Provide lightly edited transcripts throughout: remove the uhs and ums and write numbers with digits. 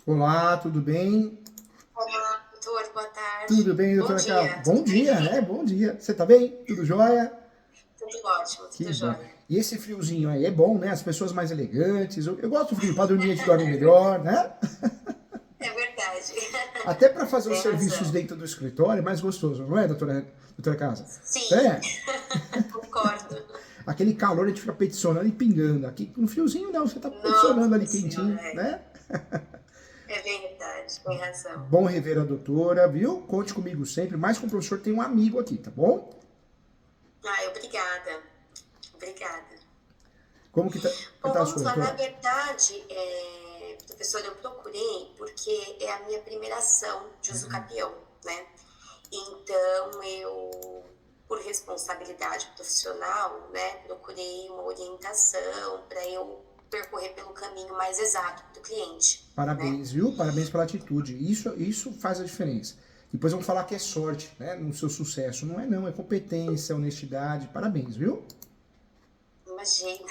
Olá, tudo bem? Olá, doutor, boa tarde. Tudo bem, Bom doutora Carla? dia, Bom tudo dia, bem? né? Bom dia. Você tá bem? Tudo jóia? Tudo ótimo, Que tudo bom. jóia. E esse friozinho aí é bom, né? As pessoas mais elegantes. Eu gosto do frio, para dormir a gente dorme melhor, né? É verdade. Até para fazer os Tem serviços razão. dentro do escritório é mais gostoso, não é, doutora Casa? Sim, É. concordo. Aquele calor a gente fica peticionando e pingando. Aqui com friozinho não, você tá peticionando ali Nossa senhora, quentinho, né? é verdade, tem razão. Bom rever a doutora, viu? Conte comigo sempre. Mais que um professor, tem um amigo aqui, tá bom? Ai, obrigada, obrigada. Como que Bom, tá as vamos coisas, lá. Na doutora? verdade, professor, eu procurei porque é a minha primeira ação de uso capião, né? Então, eu, por responsabilidade profissional, né, procurei uma orientação para eu percorrer pelo caminho mais exato do cliente, né? Parabéns, viu? Parabéns pela atitude. Isso faz a diferença. Depois vão falar que é sorte, né? No seu sucesso. Não é não, é competência, honestidade. Parabéns, viu? Imagina.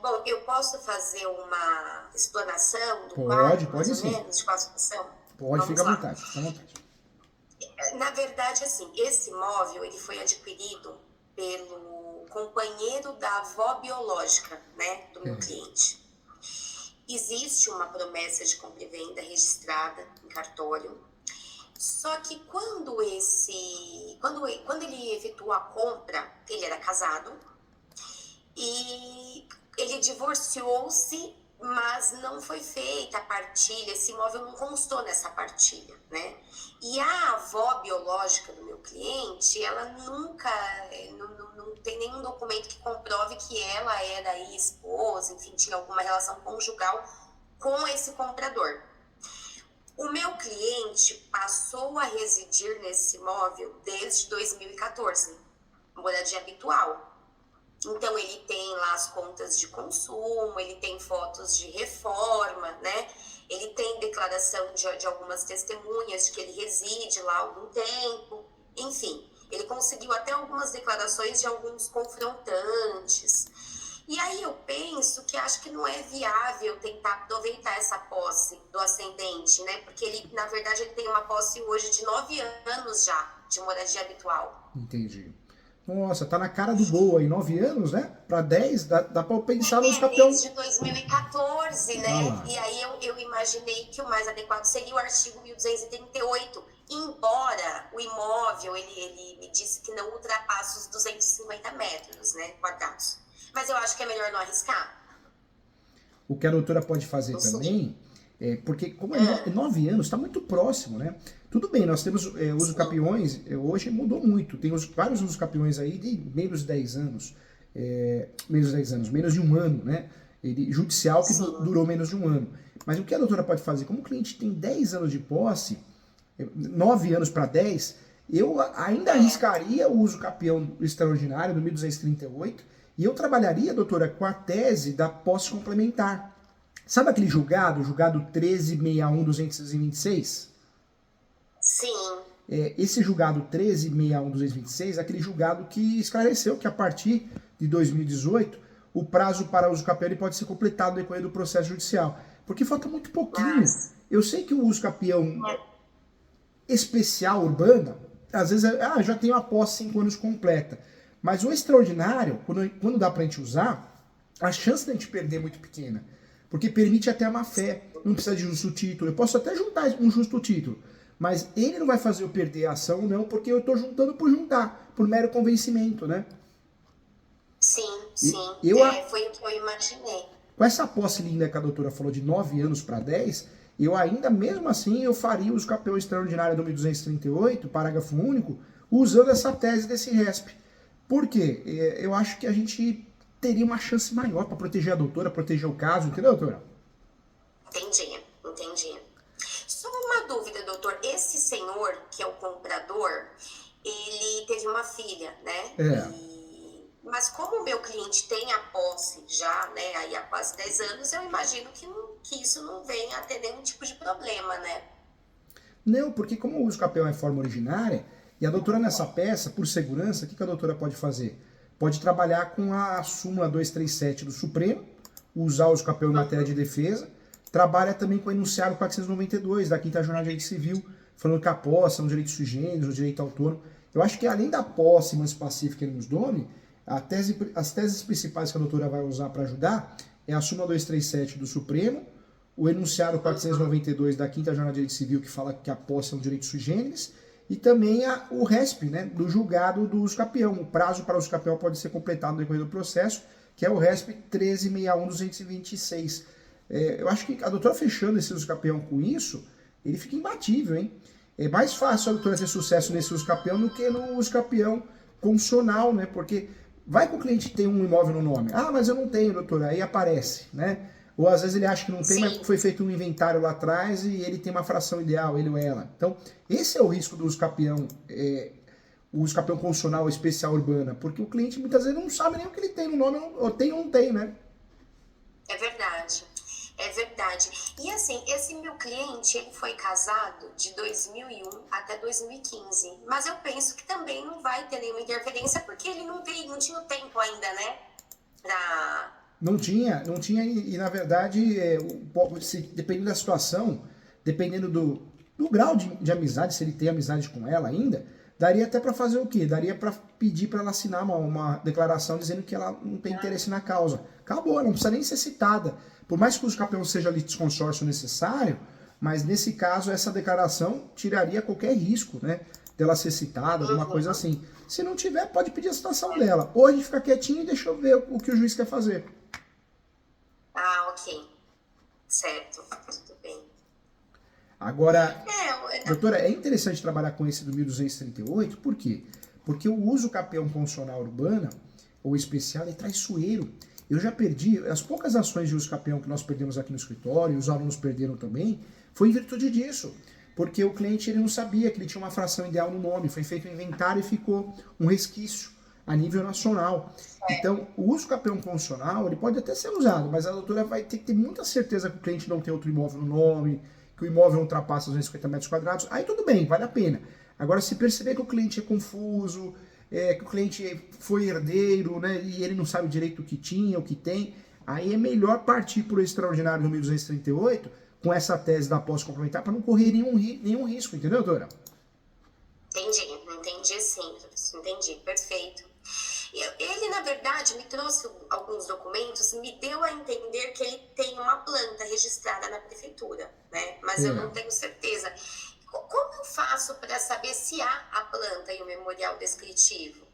Bom, eu posso fazer uma explanação do Pode, quadro, mais pode ou sim. menos, de qual a situação? Pode, fica Vamos à lá. vontade, fica à vontade. Na verdade, assim, esse imóvel ele foi adquirido pelo companheiro da avó biológica, né, do meu É, cliente. Existe uma promessa de compra e venda registrada em cartório. Só que quando ele efetuou a compra, ele era casado e ele divorciou-se, mas não foi feita a partilha, esse imóvel não constou nessa partilha, né? E a avó biológica do meu cliente, ela nunca, não tem nenhum documento que comprove que ela era aí esposa, enfim, tinha alguma relação conjugal com esse comprador. O meu cliente passou a residir nesse imóvel desde 2014, moradia habitual. Então ele tem lá as contas de consumo, ele tem fotos de reforma, né? Ele tem declaração de algumas testemunhas de que ele reside lá há algum tempo. Enfim, ele conseguiu até algumas declarações de alguns confrontantes. E aí eu penso que acho que não é viável tentar aproveitar essa posse do ascendente, né? Porque ele, na verdade, ele tem uma posse hoje de 9 anos já de moradia habitual. entendi. Nossa, tá na cara do gol aí, 9 anos, né? Pra 10, dá pra pensar nos campeão. Desde 2014, Ah né? lá, E aí eu imaginei que o mais adequado seria o artigo 1238, embora o imóvel, ele me disse que não ultrapassa os 250 metros, né, quadrados. Mas eu acho que é melhor não arriscar. o que a doutora pode fazer Não sei. também, porque como é Ah, 9 anos, está muito próximo, né? Tudo bem, nós temos uso sim, capiões, hoje mudou muito, tem vários usos capiões aí de menos de 10 anos, menos de 10 anos, menos de um ano, né? Judicial que sim. durou menos de um ano. Mas o que a doutora pode fazer? Como o cliente tem 10 anos de posse, 9 anos para 10, eu ainda É, arriscaria o uso capião extraordinário do 1238 e eu trabalharia, doutora, com a tese da posse complementar. Sabe aquele julgado 13.61.226? sim. Esse julgado 13.61.226 é aquele julgado que esclareceu que a partir de 2018 o prazo para uso capião ele pode ser completado no decorrer do processo judicial. Porque falta muito pouquinho. Mas, Eu sei que o uso capião especial urbana, às vezes, já tem a posse 5 anos completa. Mas o extraordinário, quando dá pra gente usar, a chance da gente perder é muito pequena. Porque permite até a má fé, não precisa de justo título. Eu posso até juntar um justo título, mas ele não vai fazer eu perder a ação, não, porque eu estou juntando por juntar, por mero convencimento, né? sim, E sim. eu, Foi o que eu imaginei. com essa posse linda que a doutora falou de 9 anos para 10, eu ainda, mesmo assim, eu faria os campeões extraordinários do 1238, parágrafo único, usando essa tese desse RESP. Por quê? Eu acho que a gente teria uma chance maior para proteger a doutora, proteger o caso, entendeu, doutora? Entendi, entendi. Só uma dúvida, doutor. Esse senhor, que é o comprador, ele teve uma filha, né? É. Mas como o meu cliente tem a posse já, né, aí há quase 10 anos, eu imagino que isso não venha a ter nenhum tipo de problema, né? Não, porque como o uso capião é forma originária, e a doutora nessa peça, por segurança, o que a doutora pode fazer? Pode trabalhar com a súmula 237 do Supremo, usar o uso capião em matéria de defesa, trabalha também com o enunciado 492 da Quinta Jornada de Direito Civil, falando que a posse é um direito sui generis, um direito autônomo. Eu acho que além da posse mais pacífica e nos dome, as teses principais que a doutora vai usar para ajudar é a súmula 237 do Supremo, o enunciado 492 da Quinta Jornada de Direito Civil, que fala que a posse é um direito sui generis, e também o RESP, né, do julgado do usucapião. O prazo para o usucapião pode ser completado no decorrer do processo, que é o RESP 1361-226. Eu acho que a doutora fechando esse usucapião com isso, ele fica imbatível, hein? É mais fácil a doutora ter sucesso nesse usucapião do que no usucapião constitucional, né? Porque vai que o cliente tem um imóvel no nome. Ah, mas eu não tenho, doutora. Aí aparece, né? Ou às vezes ele acha que não tem, mas foi feito um inventário lá atrás e ele tem uma fração ideal, ele ou ela. Então, esse é o risco do usucapião, o usucapião constitucional especial urbana, porque o cliente muitas vezes não sabe nem o que ele tem no nome, ou tem ou não tem, né? É verdade. É verdade. E assim, esse meu cliente, ele foi casado de 2001 até 2015. Mas eu penso que também não vai ter nenhuma interferência, porque ele não tinha o tempo ainda, né? Não tinha, e na verdade, dependendo da situação, dependendo do grau de amizade, se ele tem amizade com ela ainda, daria até para fazer o quê? Daria para pedir para ela assinar uma declaração dizendo que ela não tem interesse na causa. Acabou, ela não precisa nem ser citada. Por mais que o usucapião seja litisconsórcio necessário, mas nesse caso essa declaração tiraria qualquer risco, né? Dela ser citada, alguma coisa assim. Se não tiver, pode pedir a citação dela. Ou a gente fica quietinho e deixa eu ver o que o juiz quer fazer. Ah, ok. Certo, tudo bem. Agora, doutora, é interessante trabalhar com esse do 1238, por quê? Porque o usucapião constitucional urbana, ou especial, é traiçoeiro. Eu já perdi, as poucas ações de usucapião que nós perdemos aqui no escritório, e os alunos perderam também, foi em virtude disso. Porque o cliente ele não sabia que ele tinha uma fração ideal no nome, foi feito um inventário e ficou um resquício a nível nacional. Então, o usucapião constitucional, ele pode até ser usado, mas a doutora vai ter que ter muita certeza que o cliente não tem outro imóvel no nome, que o imóvel não ultrapassa os 250 metros quadrados, aí tudo bem, vale a pena. Agora, se perceber que o cliente é confuso, que o cliente foi herdeiro, né, e ele não sabe direito o que tinha, o que tem, aí é melhor partir por extraordinário no 1238 com essa tese da posse complementar para não correr nenhum risco, entendeu, doutora? Entendi sim, entendi, perfeito. Ele, na verdade, me trouxe alguns documentos, me deu a entender que ele tem uma planta registrada na prefeitura, né? Mas eu não tenho certeza. Como eu faço para saber se há a planta e o memorial descritivo?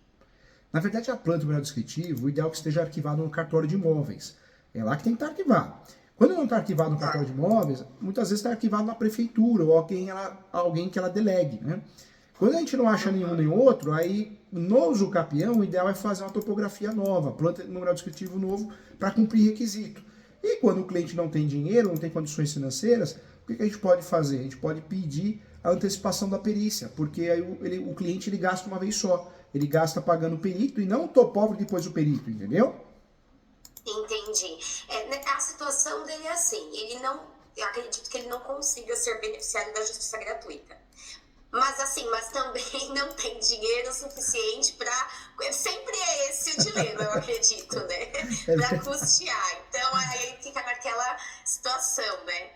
Na verdade, a planta e o memorial descritivo, o ideal é que esteja arquivado no cartório de imóveis. É lá que tem que estar arquivado. Quando não está arquivado no cartório de imóveis, muitas vezes está arquivado na prefeitura ou alguém que ela delegue, né? Quando a gente não acha nenhum nem outro, aí no usucapião o ideal é fazer uma topografia nova, planta e memorial descritivo novo para cumprir requisito. E quando o cliente não tem dinheiro, não tem condições financeiras, o que a gente pode fazer? A gente pode pedir a antecipação da perícia, porque aí o cliente ele gasta uma vez só. Ele gasta pagando o perito e não o topógrafo depois do perito, entendeu? Entendi. A situação dele é assim, eu acredito que ele não consiga ser beneficiário da justiça gratuita. Mas também não tem dinheiro suficiente para... Sempre é esse o dilema, eu acredito, né? Para custear. Então, aí fica naquela situação, né?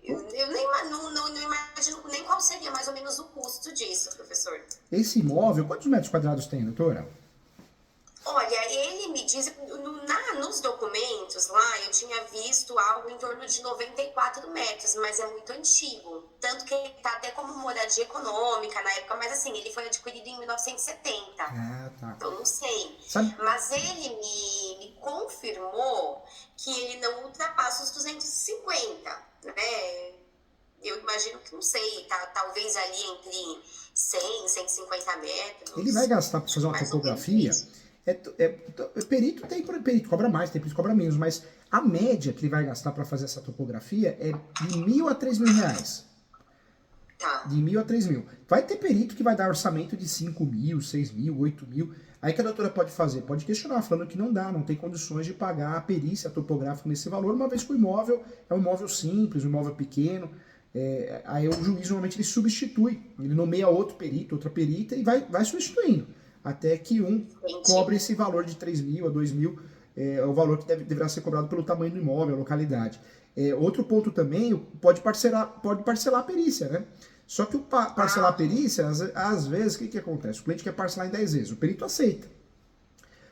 Eu não imagino nem qual seria mais ou menos o custo disso, professor. Esse imóvel, quantos metros quadrados tem, doutora? Olha, ele me diz, nos documentos lá, eu tinha visto algo em torno de 94 metros, mas é muito antigo. Tanto que ele tá até como moradia econômica na época, mas assim, ele foi adquirido em 1970. Ah, tá. Então não sei. Sabe? Mas ele me confirmou que ele não ultrapassa os 250, né? Eu imagino que, não sei, talvez ali entre 100 e 150 metros. Ele vai gastar para fazer uma topografia... perito perito cobra mais, tem perito que cobra menos, mas a média que ele vai gastar para fazer essa topografia é de R$1.000 a R$3.000. Tá. De 1.000 a 3.000. Vai ter perito que vai dar orçamento de 5.000, 6.000, 8.000. Aí que a doutora pode fazer? Pode questionar, falando que não dá, não tem condições de pagar a perícia topográfica nesse valor, uma vez que o imóvel é um imóvel simples, um imóvel pequeno. Aí o juiz normalmente ele substitui, ele nomeia outro perito, outra perita e vai substituindo. Até que cobre esse valor de 3.000 a 2.000. é o valor que deverá ser cobrado pelo tamanho do imóvel, a localidade. Outro ponto também, pode parcelar a perícia, né? Só que o parcelar a perícia, às vezes, o que acontece? O cliente quer parcelar em 10 vezes, o perito aceita.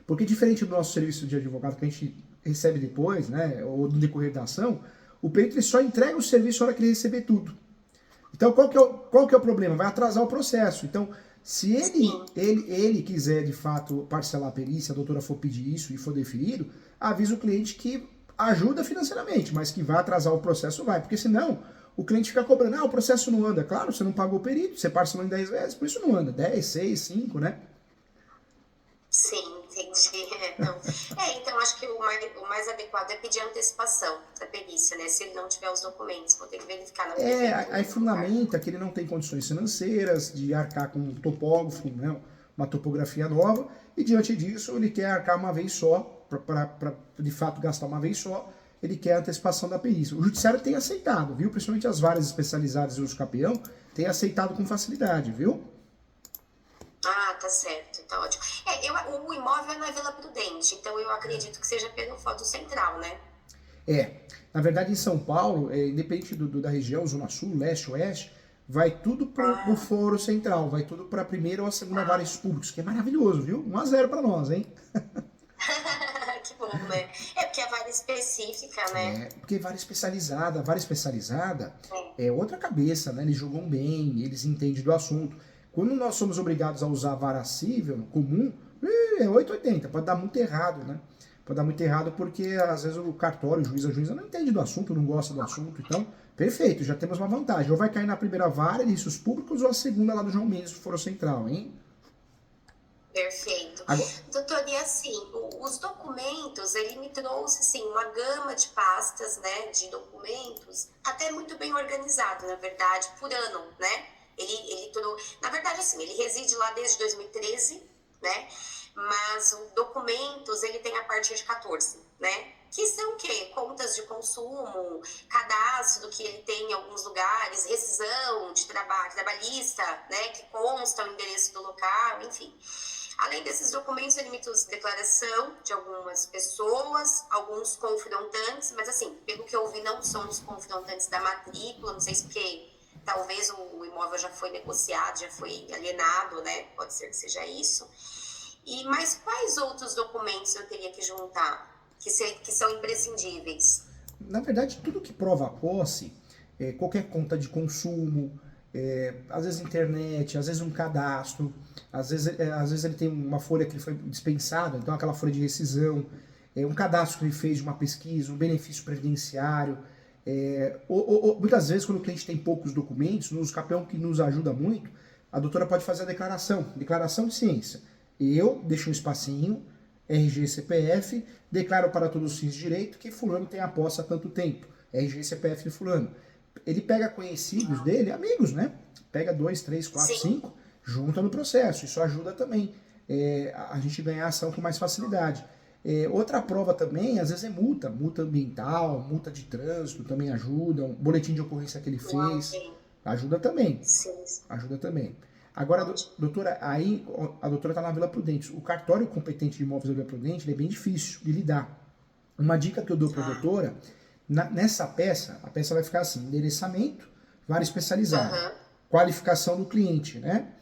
Porque diferente do nosso serviço de advogado que a gente recebe depois, né, ou no decorrer da ação, o perito ele só entrega o serviço na hora que ele receber tudo. Então, qual que é o problema? Vai atrasar o processo. Então, se ele quiser, de fato, parcelar a perícia, a doutora for pedir isso e for deferido, avisa o cliente que ajuda financeiramente, mas que vai atrasar o processo, vai. Porque senão, o cliente fica cobrando, o processo não anda. Claro, você não pagou o perito, você parcelou em 10 vezes, por isso não anda. 10, 6, 5, né? Sim, entendi. Então, então acho que o mais adequado é pedir antecipação da perícia, né? Se ele não tiver os documentos, vou ter que verificar na prefeitura. Aí fundamenta que ele não tem condições financeiras de arcar com um topógrafo, né? Uma topografia nova, e diante disso ele quer arcar uma vez só, para de fato gastar uma vez só, ele quer a antecipação da perícia. O judiciário tem aceitado, viu? Principalmente as varas especializadas em uso capião, tem aceitado com facilidade, viu? Ah, tá certo, tá ótimo. O imóvel é na Vila Prudente, então eu acredito que seja pelo Fórum Central, né? Na verdade em São Paulo, independente da região, Zona Sul, Leste, Oeste, vai tudo pro Fórum Central, vai tudo para a primeira ou a segunda vara públicos, que é maravilhoso, viu? 1-0 para nós, hein? Que bom, né? Porque é vara específica, né? Porque vara especializada é outra cabeça, né? Eles julgam bem, eles entendem do assunto. Quando nós somos obrigados a usar a vara civil comum, é 880, pode dar muito errado, né? Pode dar muito errado porque às vezes o cartório, o juiz, a juíza não entende do assunto, não gosta do assunto. Então, perfeito, já temos uma vantagem. Ou vai cair na primeira vara, ilícitos públicos, ou a segunda lá do João Mendes, do Foro Central, hein? Perfeito. Agora, doutor, e assim, os documentos, ele me trouxe, assim, uma gama de pastas, né, de documentos, até muito bem organizado, na verdade, por ano, né? Ele na verdade, assim, ele reside lá desde 2013, né? Mas os documentos, ele tem a partir de 14, né? Que são o quê? Contas de consumo, cadastro que ele tem em alguns lugares, rescisão de trabalho, trabalhista, né? Que consta o endereço do local, enfim. Além desses documentos, ele me trouxe declaração de algumas pessoas, alguns confrontantes, mas assim, pelo que eu vi, não são os confrontantes da matrícula, não sei se porque talvez o imóvel já foi negociado, já foi alienado, né? Pode ser que seja isso. Mas quais outros documentos eu teria que juntar que são imprescindíveis? Na verdade, tudo que prova a posse, qualquer conta de consumo, às vezes internet, às vezes um cadastro, às vezes ele tem uma folha que foi dispensada, então aquela folha de rescisão, um cadastro que ele fez de uma pesquisa, um benefício previdenciário. Muitas vezes, quando o cliente tem poucos documentos, no uso capião, que nos ajuda muito, a doutora pode fazer a declaração de ciência. Eu deixo um espacinho, RG e CPF, declaro para todos os fins de direito que fulano tem a posse há tanto tempo, RG e CPF de fulano. Ele pega conhecidos dele, amigos, né? Pega 2, 3, 4, 5, junta no processo. Isso ajuda também a gente ganhar a ação com mais facilidade. Outra prova também, às vezes é multa ambiental, multa de trânsito também ajuda, um boletim de ocorrência que ele fez, ajuda também. Ajuda também. Agora, doutora, aí a doutora está na Vila Prudente. O cartório competente de imóveis da Vila Prudente ele é bem difícil de lidar. Uma dica que eu dou para a doutora, nessa peça, a peça vai ficar assim, endereçamento, vara especializada, qualificação do cliente, né?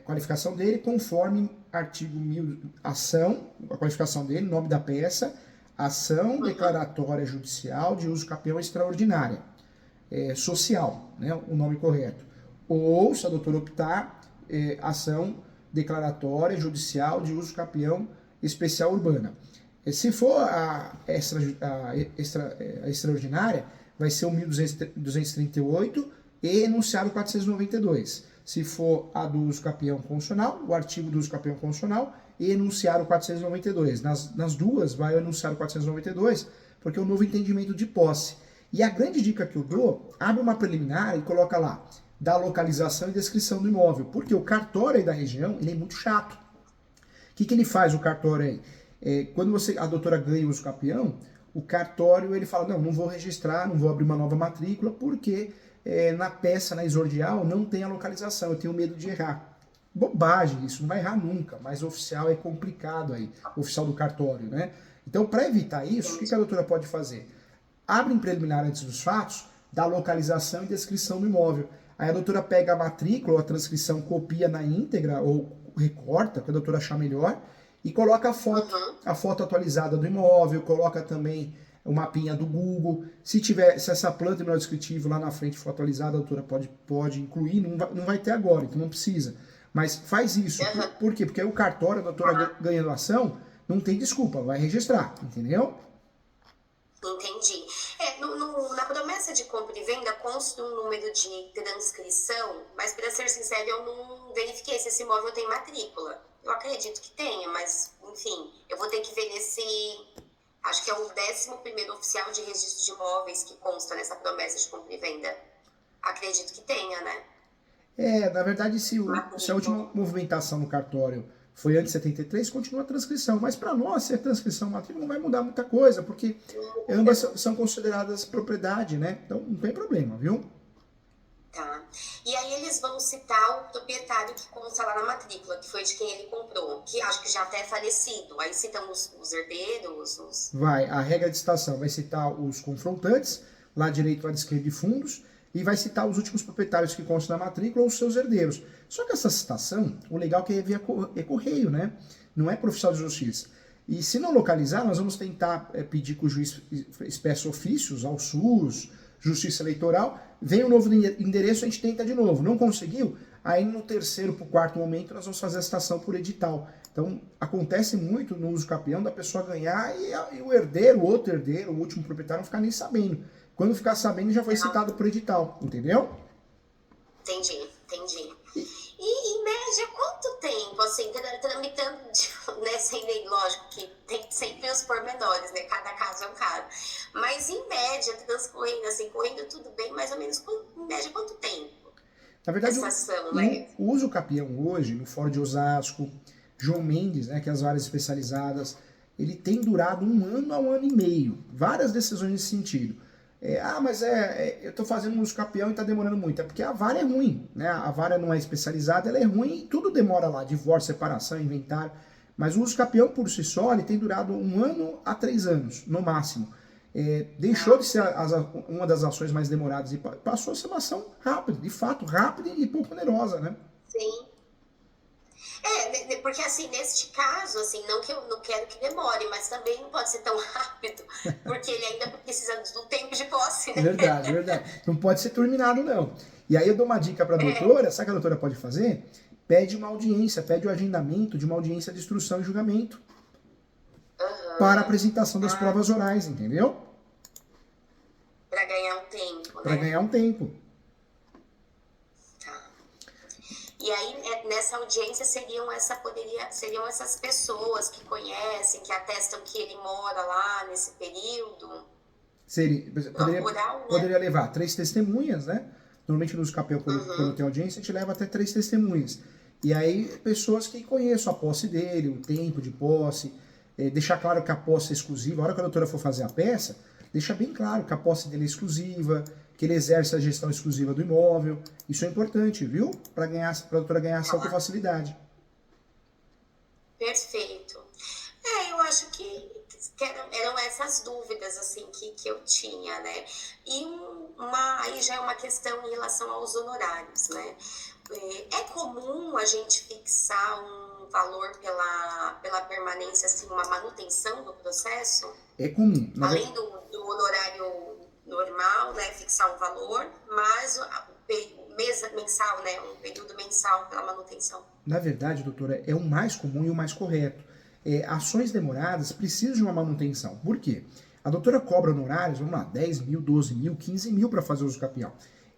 Qualificação dele conforme artigo 1000, ação, a qualificação dele, nome da peça, ação declaratória judicial de uso capião extraordinária, social, né? O nome correto. Ou, se a doutora optar, ação declaratória judicial de uso capião especial urbana. Se for a extraordinária, vai ser o 1238 e enunciado 492. Se for a do uso capião constitucional, o artigo do uso capião constitucional e enunciado 492. Nas duas vai o enunciado 492, porque é o novo entendimento de posse. E a grande dica que eu dou, abre uma preliminar e coloca lá, da localização e descrição do imóvel, porque o cartório aí da região, ele é muito chato. O que ele faz, o cartório aí? Quando a doutora ganha o uso capião, o cartório ele fala, não vou registrar, não vou abrir uma nova matrícula, porque na peça, na exordial, não tem a localização, eu tenho medo de errar. Bobagem isso, não vai errar nunca, mas o oficial é complicado aí, o oficial do cartório, né? Então, para evitar isso, o que a doutora pode fazer? Abre em preliminar antes dos fatos, dá localização e descrição do imóvel. Aí a doutora pega a matrícula ou a transcrição, copia na íntegra ou recorta, que a doutora achar melhor, e coloca a foto atualizada do imóvel, coloca também o mapinha do Google. Se essa planta e descritivo lá na frente for atualizada, a doutora pode incluir, não vai ter agora, então não precisa. Mas faz isso. Por quê? Porque aí o cartório, a doutora ganhando ação, não tem desculpa, vai registrar, entendeu? Entendi. Na promessa de compra e venda consta um número de transcrição, mas para ser sincero, eu não verifiquei se esse imóvel tem matrícula. Eu acredito que tenha, mas, enfim, eu vou ter que ver acho que é o 11º oficial de registro de imóveis que consta nessa promessa de compra e venda. Acredito que tenha, né? Na verdade, se a última movimentação no cartório foi antes de 73, continua a transcrição. Mas para nós, se a transcrição matrícula não vai mudar muita coisa, porque ambas são consideradas propriedade, né? Então não tem problema, viu? Tá. E aí eles vão citar o proprietário que consta lá na matrícula, que foi de quem ele comprou, que acho que já até é falecido. Aí citam os herdeiros, a regra de citação vai citar os confrontantes, lá direito, lá de esquerda de fundos, e vai citar os últimos proprietários que constam na matrícula ou os seus herdeiros. Só que essa citação, o legal é que é correio, né? Não é por oficial de justiça. E se não localizar, nós vamos tentar pedir que o juiz peça ofícios ao SUS, Justiça Eleitoral, vem um novo endereço, a gente tenta de novo. Não conseguiu? Aí no terceiro para o quarto momento nós vamos fazer a citação por edital. Então acontece muito no uso capião da pessoa ganhar e o herdeiro, o outro herdeiro, o último proprietário não ficar nem sabendo. Quando ficar sabendo já foi citado por edital, entendeu? Entendi. E em média, quanto tempo, assim, tramitando, né, sem lógico que tem sempre os pormenores, né, cada caso é um caso, mas em média, transcorrendo, assim, correndo tudo bem, mais ou menos, em média, quanto tempo? Na verdade, né? o uso capião hoje, no Fórum de Osasco, João Mendes, né, que é as várias especializadas, ele tem durado 1 ano a 1 ano e meio, várias decisões nesse sentido. Eu estou fazendo um uso capião e está demorando muito. É porque a vara é ruim, né? A vara não é especializada, ela é ruim e tudo demora lá, divórcio, separação, inventário. Mas o uso capião por si só, ele tem durado 1 ano a 3 anos, no máximo. Deixou de ser uma das ações mais demoradas e passou a ser uma ação rápida, de fato, rápida e pouco onerosa, né? Sim. Porque assim, neste caso, assim, não que eu não quero que demore, mas também não pode ser tão rápido, porque ele ainda precisa do tempo de posse, né? Verdade. Não pode ser terminado, não. E aí eu dou uma dica para a doutora, sabe o que a doutora pode fazer? Pede uma audiência, pede o agendamento de uma audiência de instrução e julgamento para a apresentação das provas orais, entendeu? Para ganhar um tempo, né? Para ganhar um tempo. E aí, nessa audiência, seriam essas pessoas que conhecem, que atestam que ele mora lá nesse período? Poderia levar 3 testemunhas, né? Normalmente nos capião, quando tem audiência, a gente leva até 3 testemunhas. E aí, pessoas que conheçam a posse dele, o tempo de posse, deixar claro que a posse é exclusiva. A hora que a doutora for fazer a peça, deixa bem claro que a posse dele é exclusiva, que ele exerce a gestão exclusiva do imóvel. Isso é importante, viu? Para a doutora ganhar ação com facilidade. Perfeito. Eu acho que eram essas dúvidas assim que eu tinha, né? E aí já é uma questão em relação aos honorários, né? É comum a gente fixar um valor pela permanência, assim, uma manutenção do processo? É comum. Além do honorário normal, né, fixar um valor, mas o mês mensal, né, um período mensal pela manutenção. Na verdade, doutora, é o mais comum e o mais correto. Ações demoradas precisam de uma manutenção. Por quê? A doutora cobra honorários, vamos lá, 10 mil, 12 mil, 15 mil para fazer uso capião.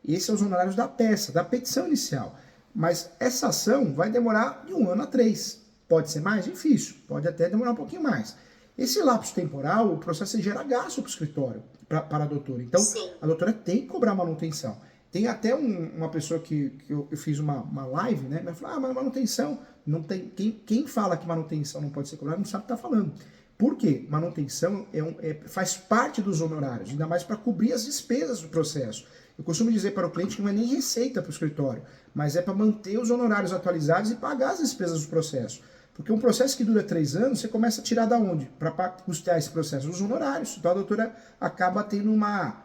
Esses são os honorários da peça, da petição inicial. Mas essa ação vai demorar de 1 ano a 3. Pode ser mais? Difícil. Pode até demorar um pouquinho mais. Esse lapso temporal, o processo gera gasto para o escritório, para a doutora. Então, sim, a doutora tem que cobrar manutenção. Tem até uma pessoa que eu fiz uma live, né? Ela falou, mas manutenção, não tem. Quem fala que manutenção não pode ser cobrada não sabe o que está falando. Por quê? Manutenção faz parte dos honorários, ainda mais para cobrir as despesas do processo. Eu costumo dizer para o cliente que não é nem receita para o escritório, mas é para manter os honorários atualizados e pagar as despesas do processo. Porque um processo que dura 3 anos, você começa a tirar da onde? Para custear esse processo? Os honorários. Então a doutora acaba tendo uma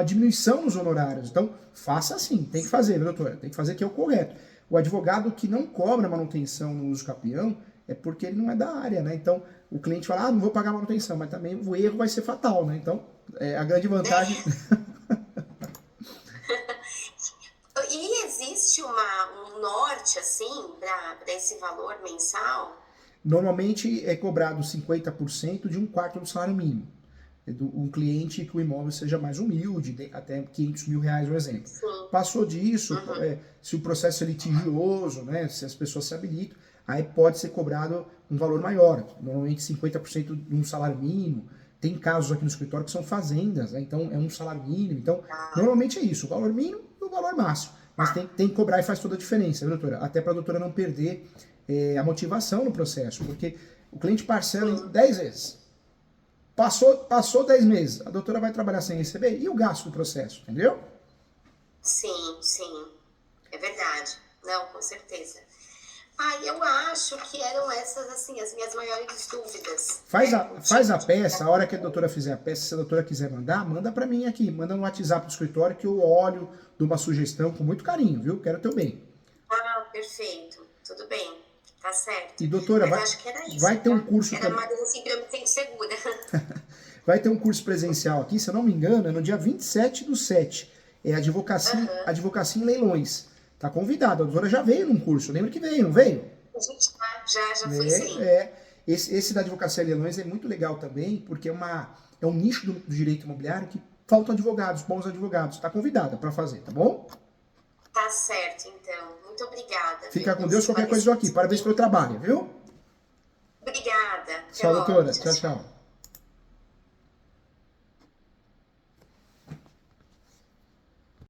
diminuição nos honorários. Então, faça assim, tem que fazer, viu, doutora? Tem que fazer que é o correto. O advogado que não cobra manutenção no uso capião é porque ele não é da área, né? Então, o cliente fala, não vou pagar manutenção, mas também o erro vai ser fatal, né? Então, a grande vantagem... E existe um norte, assim, para esse valor mensal? Normalmente é cobrado 50% de 1/4 do salário mínimo. Um cliente que o imóvel seja mais humilde, até 500 mil reais, um exemplo. Sim. Passou disso, se o processo é litigioso, né, se as pessoas se habilitam, aí pode ser cobrado um valor maior, normalmente 50% de um salário mínimo. Tem casos aqui no escritório que são fazendas, né, então é um salário mínimo. Então, normalmente é isso, o valor mínimo e o valor máximo. Mas tem que cobrar e faz toda a diferença, viu, doutora? Até para a doutora não perder a motivação no processo, porque o cliente parcela em 10 vezes. Passou 10 meses, a doutora vai trabalhar sem receber, e o gasto do processo, entendeu? Sim, sim, é verdade. Não, com certeza. Eu acho que eram essas, assim, as minhas maiores dúvidas. Faz a peça, a hora que a doutora fizer a peça, se a doutora quiser mandar, manda pra mim aqui, manda no WhatsApp do escritório que eu olho, dou uma sugestão com muito carinho, viu? Quero teu bem. Perfeito, tudo bem, tá certo. E doutora, Mas acho que era isso, vai ter um curso... Era mais assim, eu me sinto segura. Vai ter um curso presencial aqui, se eu não me engano, é no dia 27/7. É advocacia em leilões. Tá convidado, a doutora já veio num curso, lembra que veio, não veio? A gente já foi sim. Esse da advocacia em leilões é muito legal também, porque é um nicho do direito imobiliário que faltam advogados, bons advogados. Tá convidada para fazer, tá bom? Tá certo, então. Muito obrigada. Fica com Deus, qualquer coisa eu aqui. Parabéns pelo trabalho, viu? Obrigada. Tchau, doutora. Tchau, tchau.